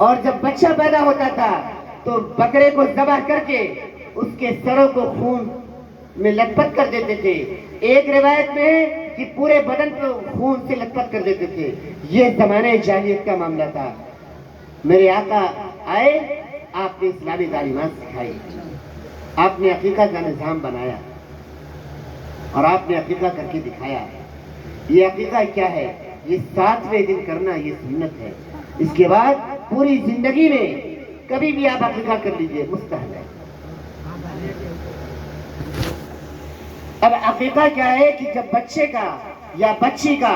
اور جب بچہ پیدا ہوتا تھا تو بکرے کو ذبح کر کے اس کے سروں کو خون میں لت پت کر دیتے تھے. ایک روایت میں ہے کہ پورے بدن کو خون سے لت پت کر دیتے تھے. یہ زمانے جاہلیت کا معاملہ تھا. میرے آقا آئے, آپ نے اسلامی تعلیمات سکھائی, آپ نے عقیقہ کا نظام بنایا اور آپ نے عقیقہ کر کے دکھایا. یہ عقیقہ کیا ہے؟ یہ 7ویں دن کرنا یہ سنت ہے. اس کے بعد پوری زندگی میں کبھی بھی آپ عقیقہ کر لیجئے, مستحب ہے. اب عقیقہ کیا ہے کہ جب بچے کا یا بچی کا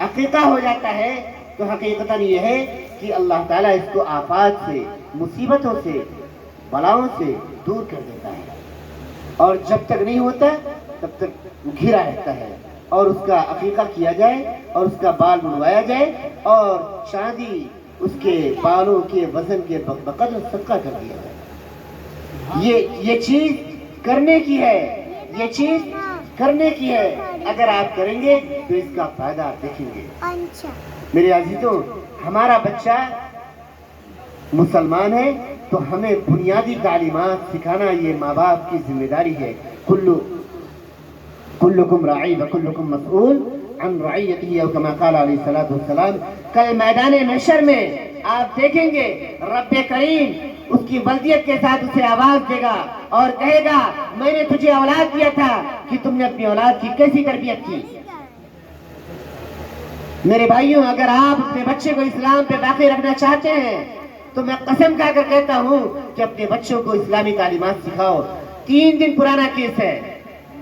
عقیقہ ہو جاتا ہے تو حقیقتاً یہ ہے کہ اللہ تعالیٰ اس کو آفات سے, مصیبتوں سے, بلاؤں سے دور کر دیتا ہے. اور جب تک نہیں ہوتا تب تک گھرا رہتا ہے, اور اس کا عقیقہ کیا جائے اور اس کا بال منڈوایا جائے اور چاندی اس کے بالوں کے وزن کے بقدر صدقہ کر دیا جائے. یہ چیز کرنے کی ہے, یہ چیز کرنے کی ہے. اگر آپ کریں گے تو اس کا فائدہ آپ دیکھیں گے. میرے عزیزوں, ہمارا بچہ مسلمان ہے تو ہمیں بنیادی تعلیمات سکھانا یہ ماں باپ کی ذمہ داری ہے. کلکم راعی وکلکم مسئول عن رعیتہ, او کما قال علیہ الصلوۃ والسلام. کل میدان محشر میں آپ دیکھیں گے رب کریم اس کی ولدیت کے ساتھ اسے آواز دے گا اور کہے گا میں نے تجھے اولاد دیا تھا کہ تم نے اپنی اولاد کی کیسی تربیت کی. میرے بھائیوں, اگر آپ اپنے بچے کو اسلام پہ باقی رکھنا چاہتے ہیں تو میں قسم کھا کر کہتا ہوں کہ اپنے بچوں کو اسلامی تعلیمات سکھاؤ. 3 دن پرانا کیس ہے,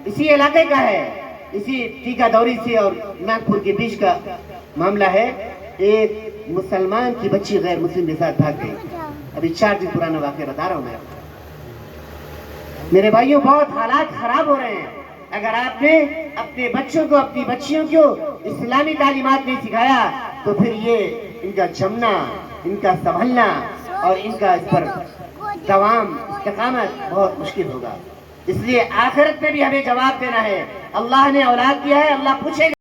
اسی علاقے کا ہے, اسی ٹیکا دوری سے اور ناگپور کے بیچ کا معاملہ ہے. ایک مسلمان کی بچی غیر مسلم کے ساتھ بھاگ گئی. ابھی 4 دن پرانا واقعہ بتا رہا ہوں میں. میرے بھائیوں, بہت حالات خراب ہو رہے ہیں. اگر آپ نے اپنے بچوں کو, اپنی بچیوں کو اسلامی تعلیمات نہیں سکھایا تو پھر یہ ان کا جمنا, ان کا سنبھلنا اور ان کا اس پر دوام, استقامت بہت مشکل ہوگا. اس لیے آخرت میں بھی ہمیں جواب دینا ہے. اللہ نے اولاد دیا ہے, اللہ پوچھے گا.